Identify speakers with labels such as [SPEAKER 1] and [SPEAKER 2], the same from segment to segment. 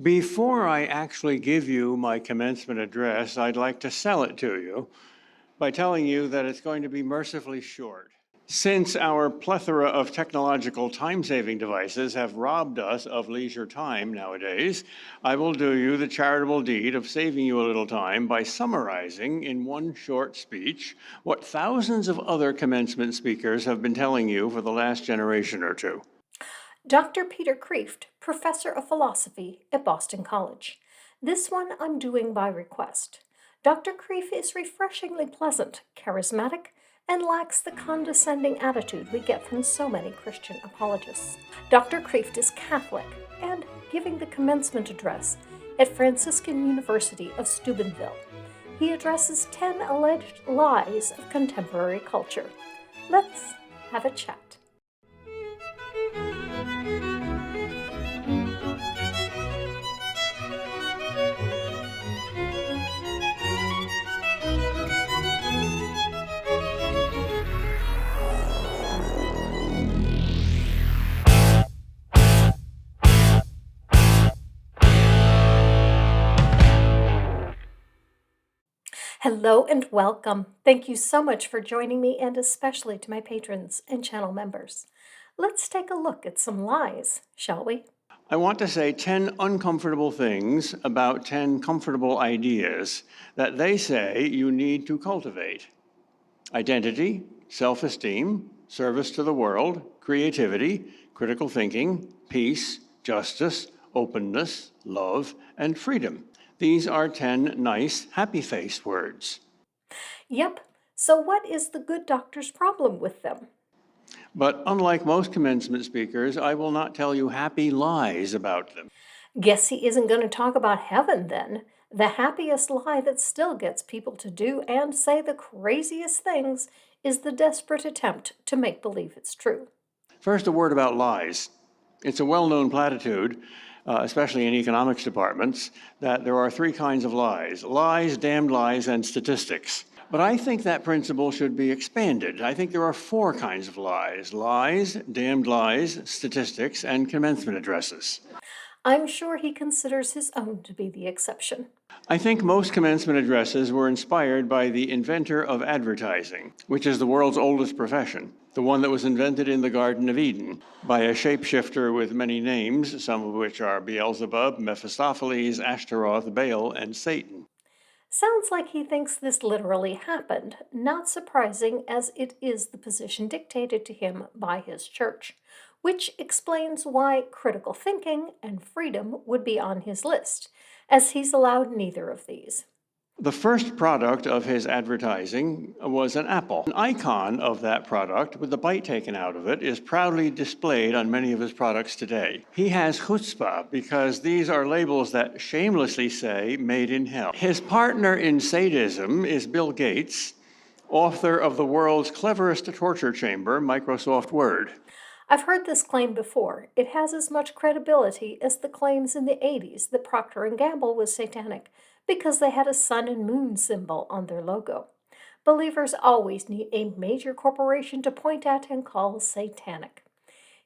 [SPEAKER 1] Before I actually give you my commencement address, I'd like to sell it to you by telling you that it's going to be mercifully short. Since our plethora of technological time-saving devices have robbed us of leisure time nowadays, I will do you the charitable deed of saving you a little time by summarizing in one short speech what thousands of other commencement speakers have been telling you for the last generation or two.
[SPEAKER 2] Dr. Peter Kreeft, Professor of Philosophy at Boston College. This one I'm doing by request. Dr. Kreeft is refreshingly pleasant, charismatic, and lacks the condescending attitude we get from so many Christian apologists. Dr. Kreeft is Catholic and giving the commencement address at Franciscan University of Steubenville. He addresses 10 alleged lies of contemporary culture. Let's have a chat. Hello and welcome. Thank you so much for joining me, and especially to my patrons and channel members. Let's take a look at some lies, shall we?
[SPEAKER 1] I want to say 10 uncomfortable things about 10 comfortable ideas that they say you need to cultivate. Identity, self-esteem, service to the world, creativity, critical thinking, peace, justice, openness, love, and freedom. These are 10 nice, happy-faced words.
[SPEAKER 2] Yep. So what is the good doctor's problem with them?
[SPEAKER 1] But unlike most commencement speakers, I will not tell you happy lies about them.
[SPEAKER 2] Guess he isn't going to talk about heaven then. The happiest lie that still gets people to do and say the craziest things is the desperate attempt to make believe it's true.
[SPEAKER 1] First, a word about lies. It's a well-known platitude, especially in economics departments, that there are 3 kinds of lies: lies, damned lies, and statistics. But I think that principle should be expanded. I think there are 4 kinds of lies: lies, damned lies, statistics, and commencement addresses.
[SPEAKER 2] I'm sure he considers his own to be the exception.
[SPEAKER 1] I think most commencement addresses were inspired by the inventor of advertising, which is the world's oldest profession, the one that was invented in the Garden of Eden by a shapeshifter with many names, some of which are Beelzebub, Mephistopheles, Ashtaroth, Baal, and Satan.
[SPEAKER 2] Sounds like he thinks this literally happened, not surprising as it is the position dictated to him by his church, which explains why critical thinking and freedom would be on his list, as he's allowed neither of these.
[SPEAKER 1] The first product of his advertising was an apple. An icon of that product, with the bite taken out of it, is proudly displayed on many of his products today. He has chutzpah because these are labels that shamelessly say, "Made in Hell." His partner in sadism is Bill Gates, author of the world's cleverest torture chamber, Microsoft Word.
[SPEAKER 2] I've heard this claim before. It has as much credibility as the claims in the 80s that Procter & Gamble was satanic because they had a sun and moon symbol on their logo. Believers always need a major corporation to point at and call satanic.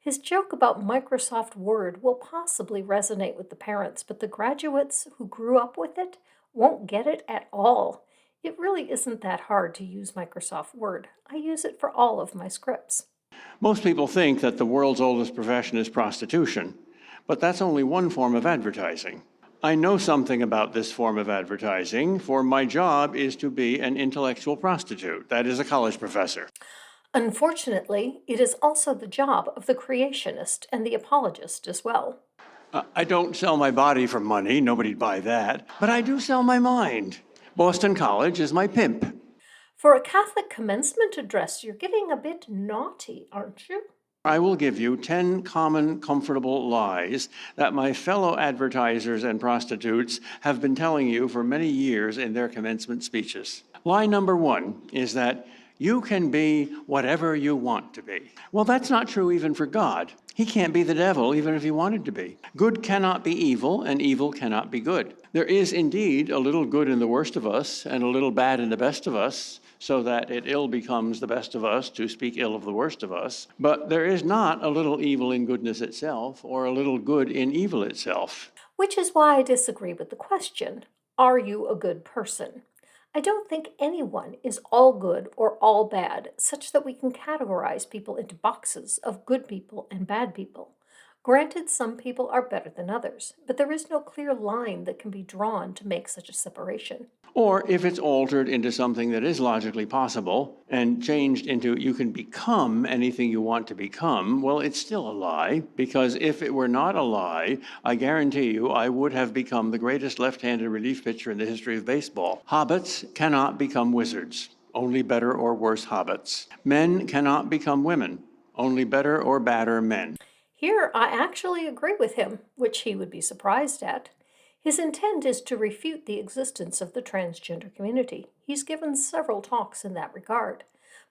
[SPEAKER 2] His joke about Microsoft Word will possibly resonate with the parents, but the graduates who grew up with it won't get it at all. It really isn't that hard to use Microsoft Word. I use it for all of my scripts.
[SPEAKER 1] Most people think that the world's oldest profession is prostitution, but that's only one form of advertising. I know something about this form of advertising, for my job is to be an intellectual prostitute. That is, a college professor.
[SPEAKER 2] Unfortunately, it is also the job of the creationist and the apologist as well.
[SPEAKER 1] I don't sell my body for money, nobody'd buy that, but I do sell my mind. Boston College is my pimp.
[SPEAKER 2] For a Catholic commencement address, you're getting a bit naughty, aren't you?
[SPEAKER 1] I will give you 10 common, comfortable lies that my fellow advertisers and prostitutes have been telling you for many years in their commencement speeches. Lie number 1 is that you can be whatever you want to be. Well, that's not true even for God. He can't be the devil even if he wanted to be. Good cannot be evil, and evil cannot be good. There is indeed a little good in the worst of us and a little bad in the best of us, so that it ill becomes the best of us to speak ill of the worst of us. But there is not a little evil in goodness itself, or a little good in evil itself.
[SPEAKER 2] which is why I disagree with the question, are you a good person? I don't think anyone is all good or all bad, such that we can categorize people into boxes of good people and bad people. Granted, some people are better than others, but there is no clear line that can be drawn to make such a separation.
[SPEAKER 1] Or if it's altered into something that is logically possible and changed into you can become anything you want to become, well, it's still a lie, because if it were not a lie, I guarantee you I would have become the greatest left-handed relief pitcher in the history of baseball. Hobbits cannot become wizards, only better or worse hobbits. Men cannot become women, only better or badder men.
[SPEAKER 2] Here I actually agree with him, which he would be surprised at. His intent is to refute the existence of the transgender community. He's given several talks in that regard,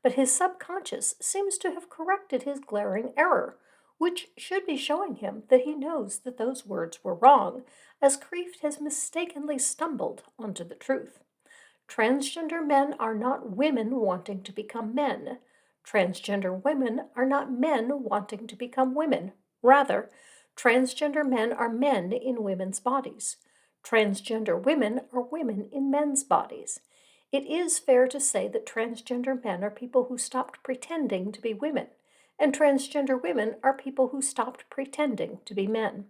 [SPEAKER 2] but his subconscious seems to have corrected his glaring error, which should be showing him that he knows that those words were wrong, as Kreeft has mistakenly stumbled onto the truth. Transgender men are not women wanting to become men. Transgender women are not men wanting to become women. Rather, transgender men are men in women's bodies. Transgender women are women in men's bodies. It is fair to say that transgender men are people who stopped pretending to be women, and transgender women are people who stopped pretending to be men.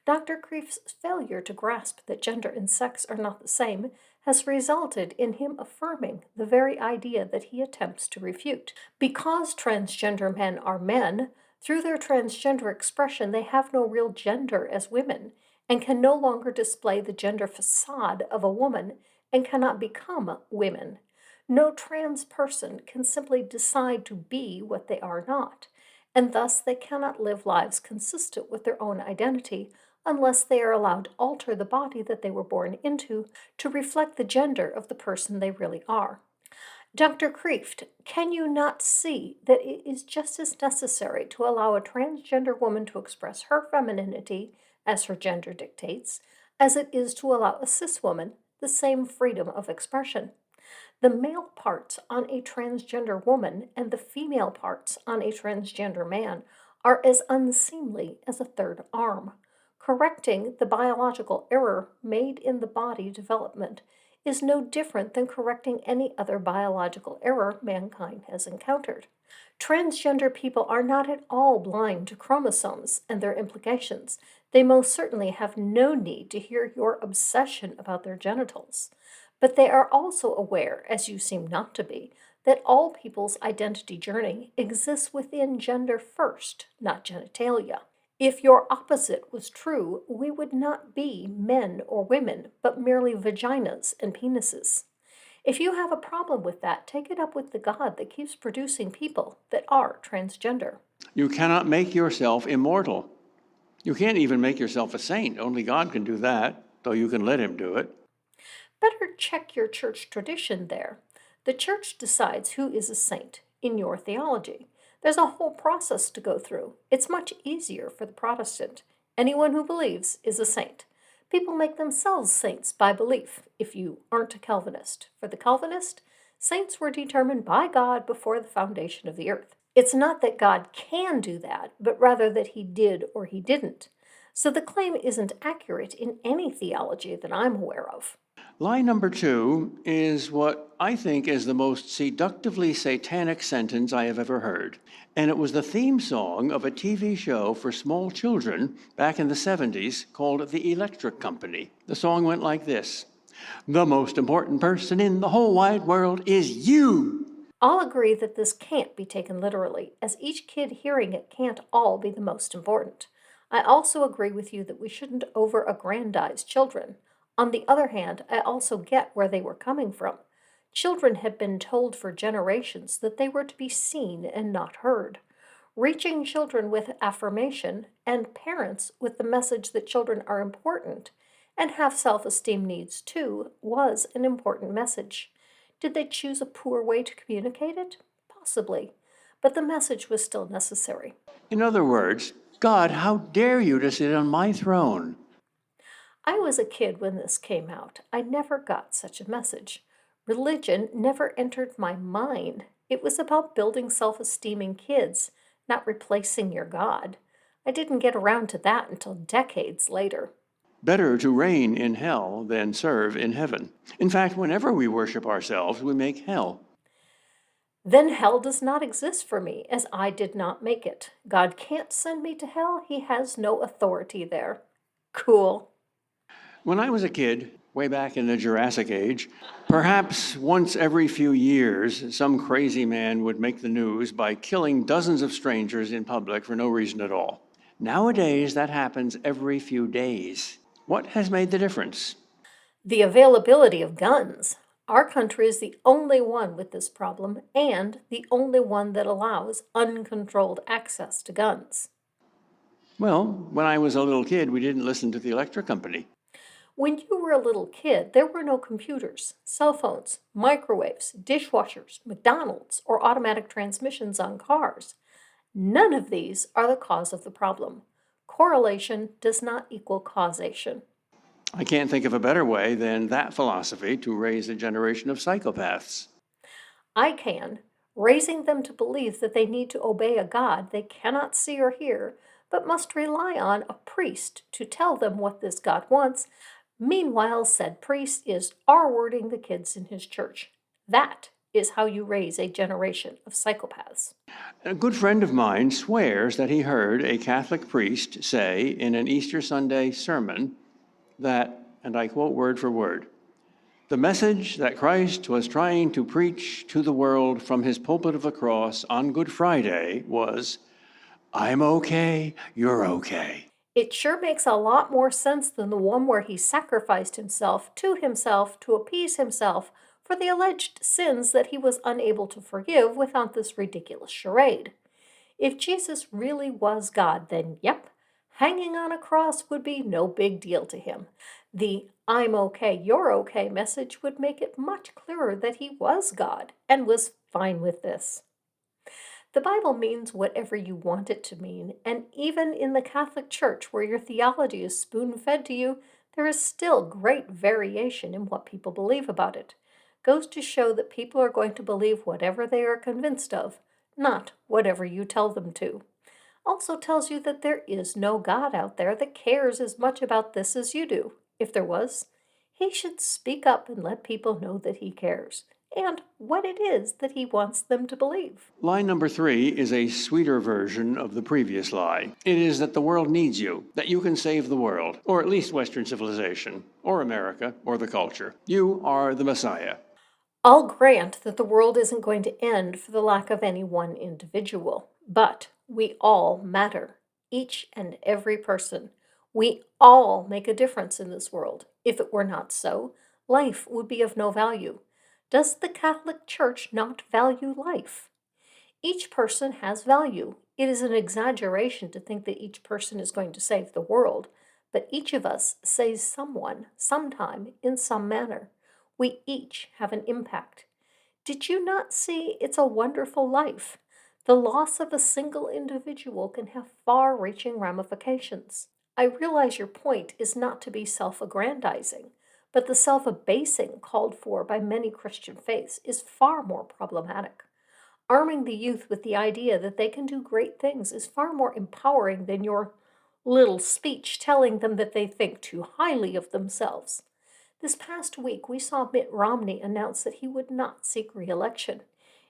[SPEAKER 2] Dr. Kreeft's failure to grasp that gender and sex are not the same has resulted in him affirming the very idea that he attempts to refute. Because transgender men are men, through their transgender expression they have no real gender as women, and can no longer display the gender facade of a woman, and cannot become women. No trans person can simply decide to be what they are not, and thus they cannot live lives consistent with their own identity unless they are allowed to alter the body that they were born into to reflect the gender of the person they really are. Dr. Kreeft, can you not see that it is just as necessary to allow a transgender woman to express her femininity as her gender dictates, as it is to allow a cis woman the same freedom of expression? The male parts on a transgender woman and the female parts on a transgender man are as unseemly as a third arm. Correcting the biological error made in the body development is no different than correcting any other biological error mankind has encountered. Transgender people are not at all blind to chromosomes and their implications. They most certainly have no need to hear your obsession about their genitals. But they are also aware, as you seem not to be, that all people's identity journey exists within gender first, not genitalia. If your opposite was true, we would not be men or women, but merely vaginas and penises. If you have a problem with that, take it up with the God that keeps producing people that are transgender.
[SPEAKER 1] You cannot make yourself immortal. You can't even make yourself a saint. Only God can do that, though you can let him do it.
[SPEAKER 2] Better check your church tradition there. The church decides who is a saint in your theology. There's a whole process to go through. It's much easier for the Protestant. Anyone who believes is a saint. People make themselves saints by belief, if you aren't a Calvinist. For the Calvinist, saints were determined by God before the foundation of the earth. It's not that God can do that, but rather that he did or he didn't. So the claim isn't accurate in any theology that I'm aware of.
[SPEAKER 1] Lie number 2 is what I think is the most seductively satanic sentence I have ever heard. And it was the theme song of a TV show for small children back in the 70s called The Electric Company. The song went like this: "The most important person in the whole wide world is you."
[SPEAKER 2] I'll agree that this can't be taken literally, as each kid hearing it can't all be the most important. I also agree with you that we shouldn't over-aggrandize children. On the other hand, I also get where they were coming from. Children had been told for generations that they were to be seen and not heard. Reaching children with affirmation, and parents with the message that children are important and have self-esteem needs too, was an important message. Did they choose a poor way to communicate it? Possibly. But the message was still necessary.
[SPEAKER 1] In other words, God, how dare you to sit on my throne?
[SPEAKER 2] I was a kid when this came out. I never got such a message. Religion never entered my mind. It was about building self-esteeming kids, not replacing your God. I didn't get around to that until decades later.
[SPEAKER 1] Better to reign in hell than serve in heaven. In fact, whenever we worship ourselves, we make hell.
[SPEAKER 2] Then hell does not exist for me, as I did not make it. God can't send me to hell. He has no authority there. Cool.
[SPEAKER 1] When I was a kid, way back in the Jurassic Age, perhaps once every few years, some crazy man would make the news by killing dozens of strangers in public for no reason at all. Nowadays, that happens every few days. What has made the difference?
[SPEAKER 2] The availability of guns. Our country is the only one with this problem and the only one that allows uncontrolled access to guns.
[SPEAKER 1] Well, when I was a little kid, we didn't listen to the electric company.
[SPEAKER 2] When you were a little kid, there were no computers, cell phones, microwaves, dishwashers, McDonald's, or automatic transmissions on cars. None of these are the cause of the problem. Correlation does not equal causation.
[SPEAKER 1] I can't think of a better way than that philosophy to raise a generation of psychopaths.
[SPEAKER 2] I can, raising them to believe that they need to obey a God they cannot see or hear, but must rely on a priest to tell them what this God wants. Meanwhile, said priest is R-wording the kids in his church. That is how you raise a generation of psychopaths.
[SPEAKER 1] A good friend of mine swears that he heard a Catholic priest say in an Easter Sunday sermon that, and I quote word for word, the message that Christ was trying to preach to the world from his pulpit of the cross on Good Friday was, I'm okay, you're okay.
[SPEAKER 2] It sure makes a lot more sense than the one where he sacrificed himself to appease himself for the alleged sins that he was unable to forgive without this ridiculous charade. If Jesus really was God, then yep, hanging on a cross would be no big deal to him. The I'm okay, you're okay message would make it much clearer that he was God and was fine with this. The Bible means whatever you want it to mean, and even in the Catholic Church, where your theology is spoon fed to you, there is still great variation in what people believe about it. Goes to show that people are going to believe whatever they are convinced of, not whatever you tell them to. Also tells you that there is no God out there that cares as much about this as you do. If there was, he should speak up and let people know that he cares and what it is that he wants them to believe.
[SPEAKER 1] Lie number 3 is a sweeter version of the previous lie. It is that the world needs you, that you can save the world, or at least Western civilization, or America, or the culture. You are the Messiah.
[SPEAKER 2] I'll grant that the world isn't going to end for the lack of any one individual, but we all matter, each and every person. We all make a difference in this world. If it were not so, life would be of no value. Does the Catholic Church not value life? Each person has value. It is an exaggeration to think that each person is going to save the world, but each of us saves someone, sometime, in some manner. We each have an impact. Did you not see It's a Wonderful Life? The loss of a single individual can have far-reaching ramifications. I realize your point is not to be self-aggrandizing, but the self-abasing called for by many Christian faiths is far more problematic. Arming the youth with the idea that they can do great things is far more empowering than your little speech telling them that they think too highly of themselves. This past week, we saw Mitt Romney announce that he would not seek re-election.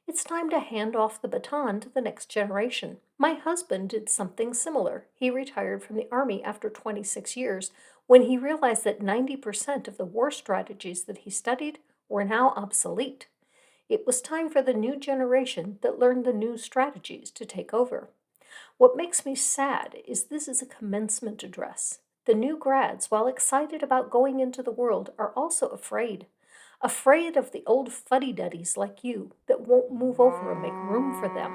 [SPEAKER 2] It's time to hand off the baton to the next generation. My husband did something similar. He retired from the Army after 26 years when he realized that 90% of the war strategies that he studied were now obsolete. It was time for the new generation that learned the new strategies to take over. What makes me sad is this is a commencement address. The new grads, while excited about going into the world, are also afraid. Afraid of the old fuddy-duddies like you that won't move over and make room for them.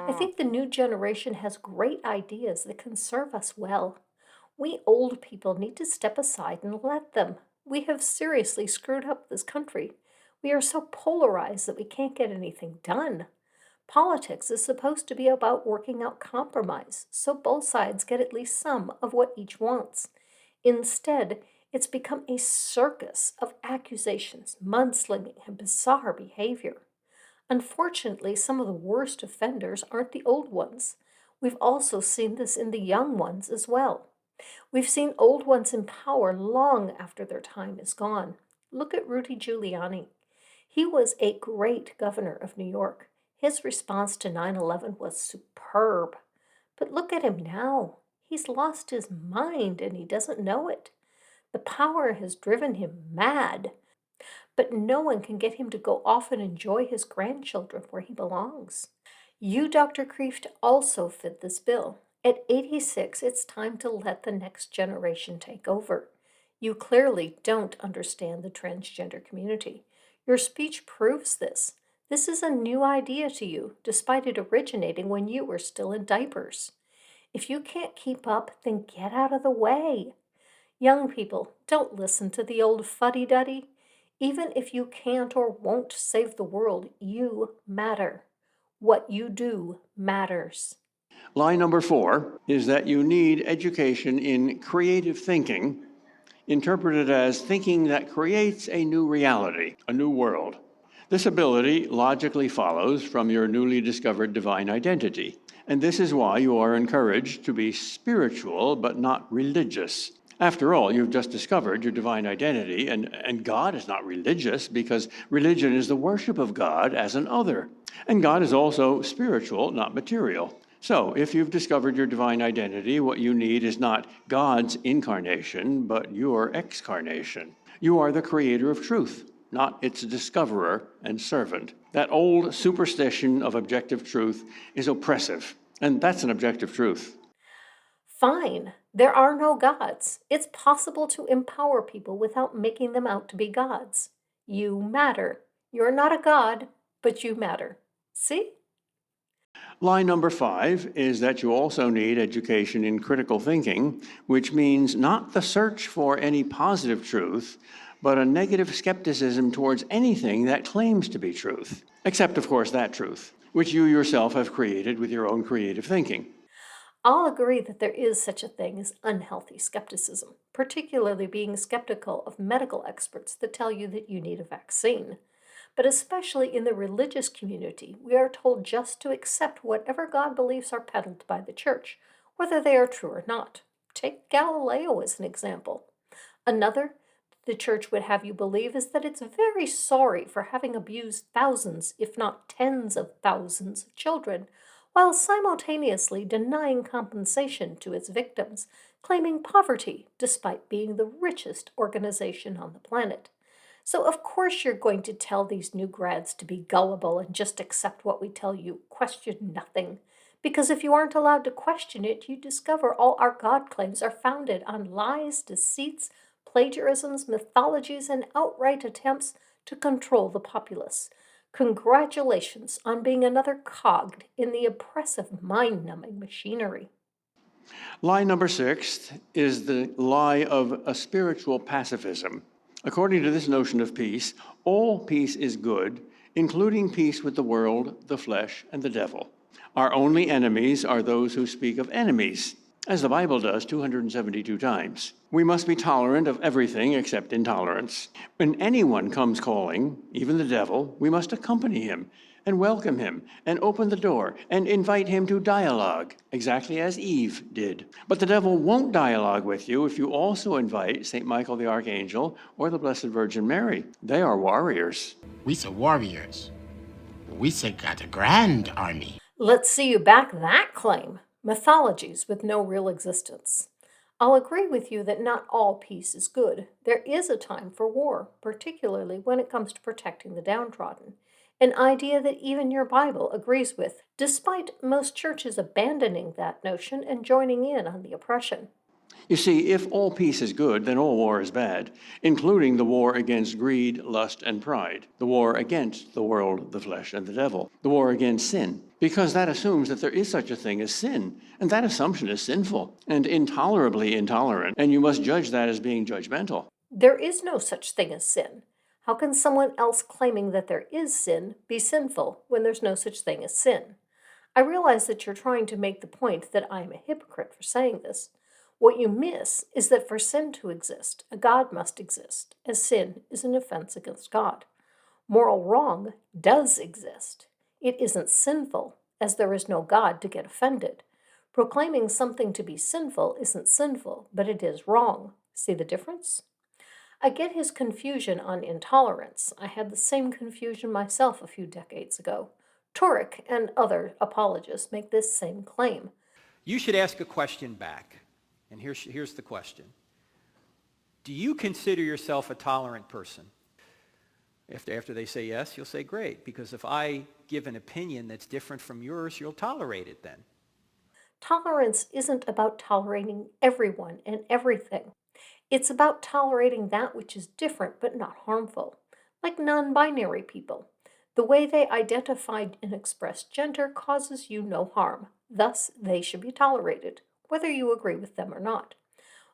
[SPEAKER 2] I think the new generation has great ideas that can serve us well. We old people need to step aside and let them. We have seriously screwed up this country. We are so polarized that we can't get anything done. Politics is supposed to be about working out compromise, so both sides get at least some of what each wants. Instead, it's become a circus of accusations, mudslinging, and bizarre behavior. Unfortunately, some of the worst offenders aren't the old ones. We've also seen this in the young ones as well. We've seen old ones in power long after their time is gone. Look at Rudy Giuliani. He was a great governor of New York. His response to 9/11 was superb. But look at him now. He's lost his mind and he doesn't know it. The power has driven him mad, but no one can get him to go off and enjoy his grandchildren where he belongs. You, Dr. Kreeft, also fit this bill. At 86, it's time to let the next generation take over. You clearly don't understand the transgender community. Your speech proves this. This is a new idea to you, despite it originating when you were still in diapers. If you can't keep up, then get out of the way. Young people, don't listen to the old fuddy-duddy. Even if you can't or won't save the world, you matter. What you do matters.
[SPEAKER 1] Lie number 4 is that you need education in creative thinking, interpreted as thinking that creates a new reality, a new world. This ability logically follows from your newly discovered divine identity. And this is why you are encouraged to be spiritual but not religious. After all, you've just discovered your divine identity, and God is not religious because religion is the worship of God as an other. And God is also spiritual, not material. So, if you've discovered your divine identity, what you need is not God's incarnation, but your excarnation. You are the creator of truth, not its discoverer and servant. That old superstition of objective truth is oppressive, and that's an objective truth.
[SPEAKER 2] Fine, there are no gods. It's possible to empower people without making them out to be gods. You matter. You're not a god, but you matter. See?
[SPEAKER 1] Lie number 5 is that you also need education in critical thinking, which means not the search for any positive truth, but a negative skepticism towards anything that claims to be truth, except, of course, that truth, which you yourself have created with your own creative thinking.
[SPEAKER 2] I'll agree that there is such a thing as unhealthy skepticism, particularly being skeptical of medical experts that tell you that you need a vaccine. But especially in the religious community, we are told just to accept whatever God beliefs are peddled by the church, whether they are true or not. Take Galileo as an example. Another the church would have you believe is that it's very sorry for having abused thousands, if not tens of thousands of children, while simultaneously denying compensation to its victims, claiming poverty despite being the richest organization on the planet. So, of course, you're going to tell these new grads to be gullible and just accept what we tell you, question nothing. Because if you aren't allowed to question it, you discover all our God claims are founded on lies, deceits, plagiarisms, mythologies, and outright attempts to control the populace. Congratulations on being another cog in the oppressive, mind-numbing machinery.
[SPEAKER 1] Lie number 6 is the lie of a spiritual pacifism. According to this notion of peace, all peace is good, including peace with the world, the flesh, and the devil. Our only enemies are those who speak of enemies, as the Bible does 272 times. We must be tolerant of everything except intolerance. When anyone comes calling, even the devil, we must accompany him and welcome him and open the door and invite him to dialogue, exactly as Eve did. But the devil won't dialogue with you if you also invite St. Michael the Archangel or the Blessed Virgin Mary. They are warriors.
[SPEAKER 3] We say warriors. We say got a grand army.
[SPEAKER 2] Let's see you back that claim. Mythologies with no real existence. I'll agree with you that not all peace is good. There is a time for war, particularly when it comes to protecting the downtrodden, an idea that even your Bible agrees with, despite most churches abandoning that notion and joining in on the oppression.
[SPEAKER 1] You see, if all peace is good, then all war is bad, including the war against greed, lust, and pride, the war against the world, the flesh, and the devil, the war against sin, because that assumes that there is such a thing as sin, and that assumption is sinful and intolerably intolerant, and you must judge that as being judgmental.
[SPEAKER 2] There is no such thing as sin. How can someone else claiming that there is sin be sinful when there's no such thing as sin? I realize that you're trying to make the point that I am a hypocrite for saying this. What you miss is that for sin to exist, a God must exist, as sin is an offense against God. Moral wrong does exist. It isn't sinful, as there is no God to get offended. Proclaiming something to be sinful isn't sinful, but it is wrong. See the difference? I get his confusion on intolerance. I had the same confusion myself a few decades ago. Turek and other apologists make this same claim.
[SPEAKER 4] You should ask a question back. And here's the question. Do you consider yourself a tolerant person? After they say yes, you'll say great, because if I give an opinion that's different from yours, you'll tolerate it then.
[SPEAKER 2] Tolerance isn't about tolerating everyone and everything. It's about tolerating that which is different but not harmful, like non binary people. The way they identify and express gender causes you no harm. Thus, they should be tolerated, whether you agree with them or not.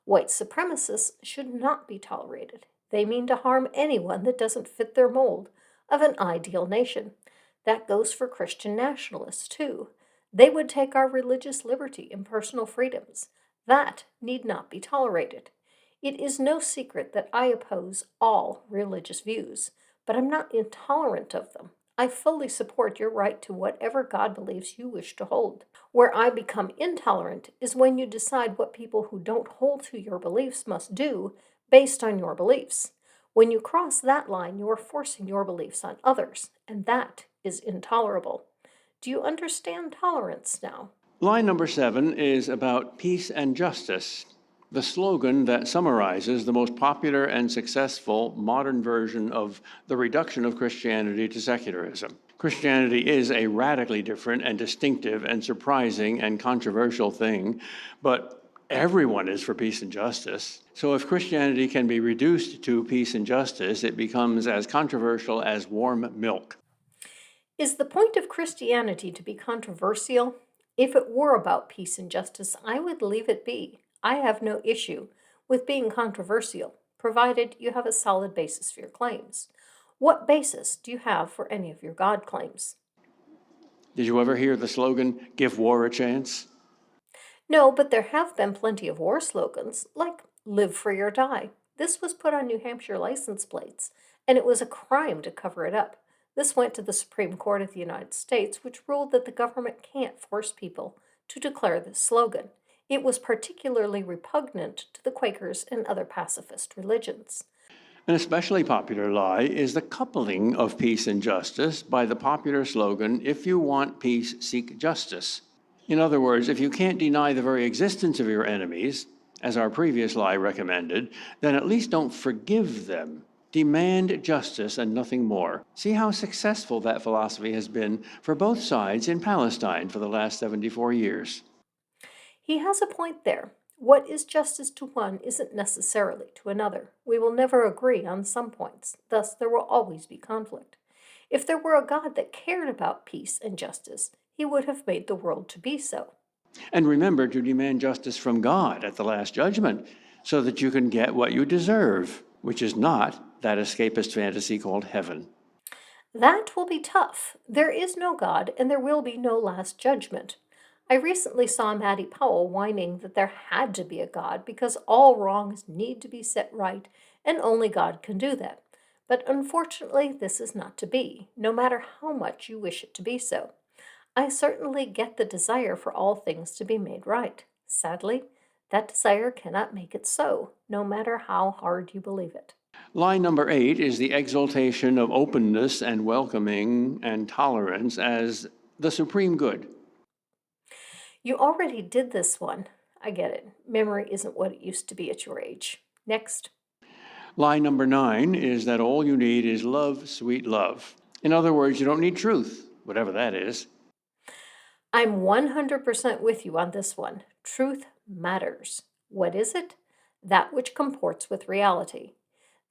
[SPEAKER 2] White supremacists should not be tolerated. They mean to harm anyone that doesn't fit their mold of an ideal nation. That goes for Christian nationalists, too. They would take our religious liberty and personal freedoms. That need not be tolerated. It is no secret that I oppose all religious views, but I'm not intolerant of them. I fully support your right to whatever God believes you wish to hold. Where I become intolerant is when you decide what people who don't hold to your beliefs must do based on your beliefs. When you cross that line, you are forcing your beliefs on others, and that is intolerable. Do you understand tolerance now?
[SPEAKER 1] Line number 7 is about peace and justice, the slogan that summarizes the most popular and successful modern version of the reduction of Christianity to secularism. Christianity is a radically different and distinctive and surprising and controversial thing, but everyone is for peace and justice. So if Christianity can be reduced to peace and justice, it becomes as controversial as warm milk.
[SPEAKER 2] Is the point of Christianity to be controversial? If it were about peace and justice, I would leave it be. I have no issue with being controversial, provided you have a solid basis for your claims. What basis do you have for any of your God claims?
[SPEAKER 1] Did you ever hear the slogan, "Give war a chance"?
[SPEAKER 2] No, but there have been plenty of war slogans, like live free or die. This was put on New Hampshire license plates, and it was a crime to cover it up. This went to the Supreme Court of the United States, which ruled that the government can't force people to declare this slogan. It was particularly repugnant to the Quakers and other pacifist religions.
[SPEAKER 1] An especially popular lie is the coupling of peace and justice by the popular slogan, "If you want peace, seek justice." In other words, if you can't deny the very existence of your enemies, as our previous lie recommended, then at least don't forgive them. Demand justice and nothing more. See how successful that philosophy has been for both sides in Palestine for the last 74 years.
[SPEAKER 2] He has a point there. What is justice to one isn't necessarily to another. We will never agree on some points, thus, there will always be conflict. If there were a God that cared about peace and justice, he would have made the world to be so.
[SPEAKER 1] And remember to demand justice from God at the Last Judgment so that you can get what you deserve, which is not that escapist fantasy called heaven.
[SPEAKER 2] That will be tough. There is no God, and there will be no last judgment. I recently saw Maddie Powell whining that there had to be a God because all wrongs need to be set right, and only God can do that. But unfortunately, this is not to be, no matter how much you wish it to be so. I certainly get the desire for all things to be made right. Sadly, that desire cannot make it so, no matter how hard you believe it.
[SPEAKER 1] Line number 8 is the exaltation of openness and welcoming and tolerance as the supreme good.
[SPEAKER 2] You already did this one. I get it. Memory isn't what it used to be at your age. Next.
[SPEAKER 1] Line number 9 is that all you need is love, sweet love. In other words, you don't need truth, whatever that is.
[SPEAKER 2] I'm 100% with you on this one. Truth matters. What is it? That which comports with reality.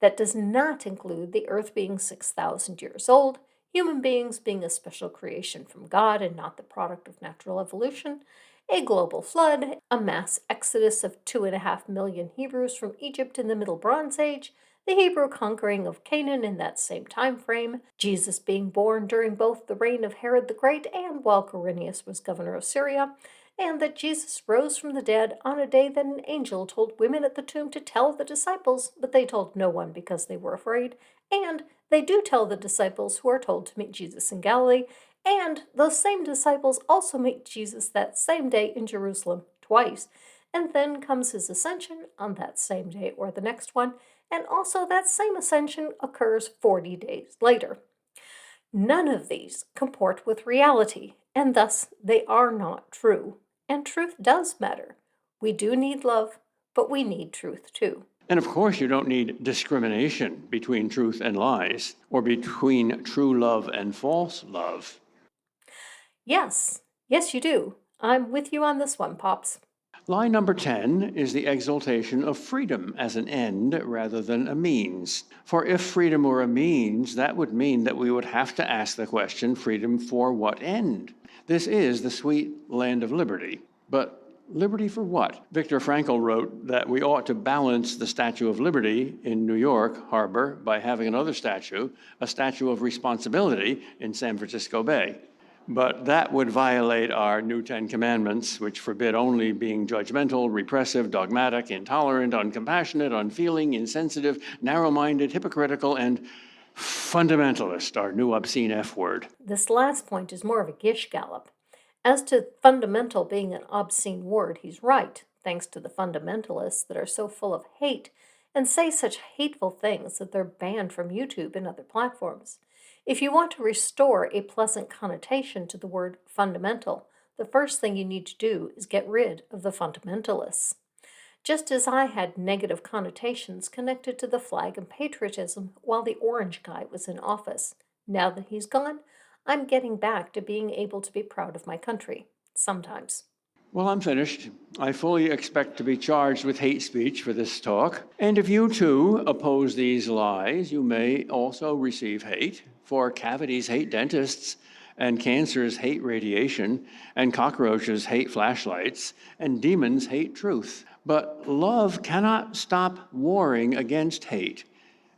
[SPEAKER 2] That does not include the earth being 6,000 years old, human beings being a special creation from God and not the product of natural evolution, a global flood, a mass exodus of 2.5 million Hebrews from Egypt in the Middle Bronze Age, the Hebrew conquering of Canaan in that same time frame, Jesus being born during both the reign of Herod the Great and while Quirinius was governor of Syria, and that Jesus rose from the dead on a day that an angel told women at the tomb to tell the disciples, but they told no one because they were afraid, and they do tell the disciples who are told to meet Jesus in Galilee, And those same disciples also meet Jesus that same day in Jerusalem twice, and then comes his ascension on that same day or the next one, and also that same ascension occurs 40 days later. None of these comport with reality, and thus they are not true. And truth does matter. We do need love, but we need truth too.
[SPEAKER 1] And of course, you don't need discrimination between truth and lies, or between true love and false love.
[SPEAKER 2] Yes, yes, you do. I'm with you on this one, Pops.
[SPEAKER 1] Lie number 10 is the exaltation of freedom as an end rather than a means. For if freedom were a means, that would mean that we would have to ask the question, freedom for what end? This is the sweet land of liberty. But liberty for what? Viktor Frankl wrote that we ought to balance the Statue of Liberty in New York Harbor by having another statue, a statue of responsibility in San Francisco Bay. But that would violate our new 10 commandments, which forbid only being judgmental, repressive, dogmatic, intolerant, uncompassionate, unfeeling, insensitive, narrow-minded, hypocritical, and fundamentalist, our new obscene F word.
[SPEAKER 2] This last point is more of a gish gallop. As to fundamental being an obscene word, he's right, thanks to the fundamentalists that are so full of hate and say such hateful things that they're banned from YouTube and other platforms. If you want to restore a pleasant connotation to the word fundamental, the first thing you need to do is get rid of the fundamentalists. Just as I had negative connotations connected to the flag and patriotism while the orange guy was in office, now that he's gone, I'm getting back to being able to be proud of my country. Sometimes.
[SPEAKER 1] Well, I'm finished. I fully expect to be charged with hate speech for this talk. And if you too oppose these lies, you may also receive hate, for cavities hate dentists, and cancers hate radiation, and cockroaches hate flashlights, and demons hate truth. But love cannot stop warring against hate,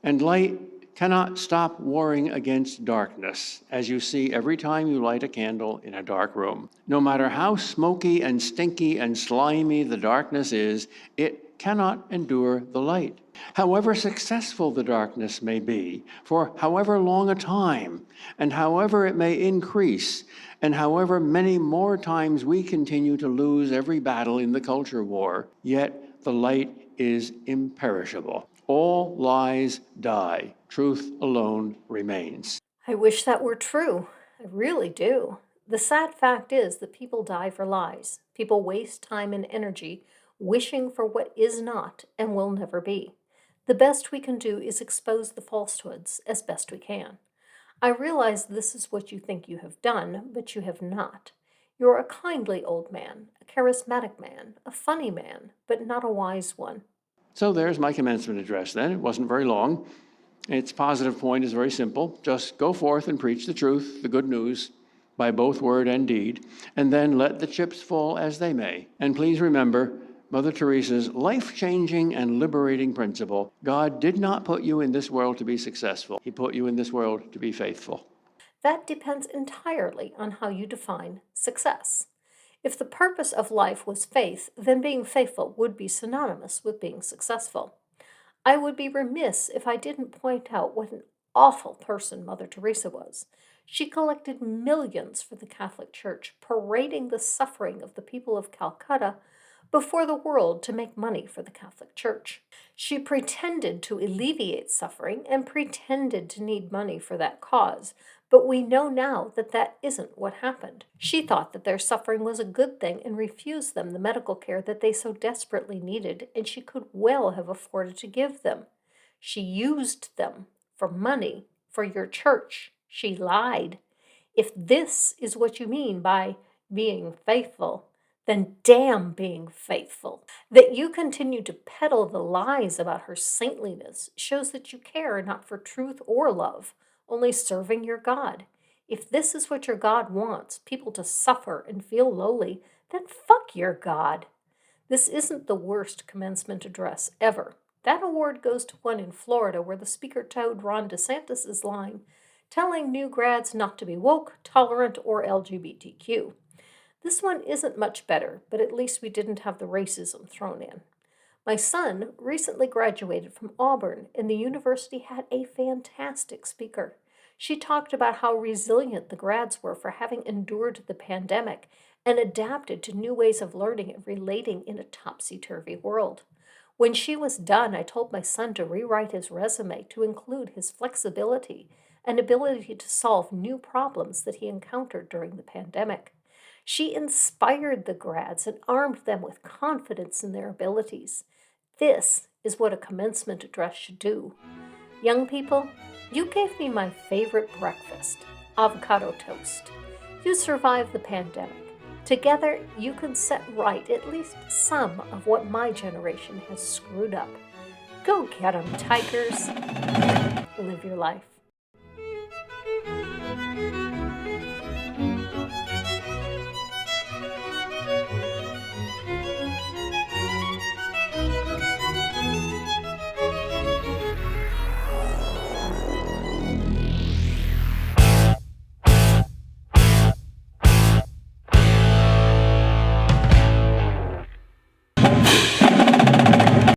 [SPEAKER 1] and light cannot stop warring against darkness, as you see every time you light a candle in a dark room. No matter how smoky and stinky and slimy the darkness is, it cannot endure the light. However successful the darkness may be, for however long a time, and however it may increase, and however many more times we continue to lose every battle in the culture war, yet the light is imperishable. All lies die. Truth alone remains.
[SPEAKER 2] I wish that were true. I really do. The sad fact is that people die for lies. People waste time and energy wishing for what is not and will never be. The best we can do is expose the falsehoods as best we can. I realize this is what you think you have done, but you have not. You're a kindly old man, a charismatic man, a funny man, but not a wise one.
[SPEAKER 1] So there's my commencement address then. It wasn't very long. Its positive point is very simple. Just go forth and preach the truth, the good news, by both word and deed, and then let the chips fall as they may. And please remember Mother Teresa's life-changing and liberating principle: God did not put you in this world to be successful. He put you in this world to be faithful.
[SPEAKER 2] That depends entirely on how you define success. If the purpose of life was faith, then being faithful would be synonymous with being successful. I would be remiss if I didn't point out what an awful person Mother Teresa was. She collected millions for the Catholic Church, parading the suffering of the people of Calcutta before the world to make money for the Catholic Church. She pretended to alleviate suffering and pretended to need money for that cause, but we know now that that isn't what happened. She thought that their suffering was a good thing and refused them the medical care that they so desperately needed, and she could well have afforded to give them. She used them for money, for your church. She lied. If this is what you mean by being faithful, then damn being faithful. That you continue to peddle the lies about her saintliness shows that you care not for truth or love, only serving your God. If this is what your God wants, people to suffer and feel lowly, then fuck your God. This isn't the worst commencement address ever. That award goes to one in Florida where the speaker toed Ron DeSantis' line, telling new grads not to be woke, tolerant, or LGBTQ. This one isn't much better, but at least we didn't have the racism thrown in. My son recently graduated from Auburn, and the university had a fantastic speaker. She talked about how resilient the grads were for having endured the pandemic and adapted to new ways of learning and relating in a topsy-turvy world. When she was done, I told my son to rewrite his resume to include his flexibility and ability to solve new problems that he encountered during the pandemic. She inspired the grads and armed them with confidence in their abilities. This is what a commencement address should do. Young people, you gave me my favorite breakfast, avocado toast. You survived the pandemic. Together, you can set right at least some of what my generation has screwed up. Go get 'em, Tigers. Live your life.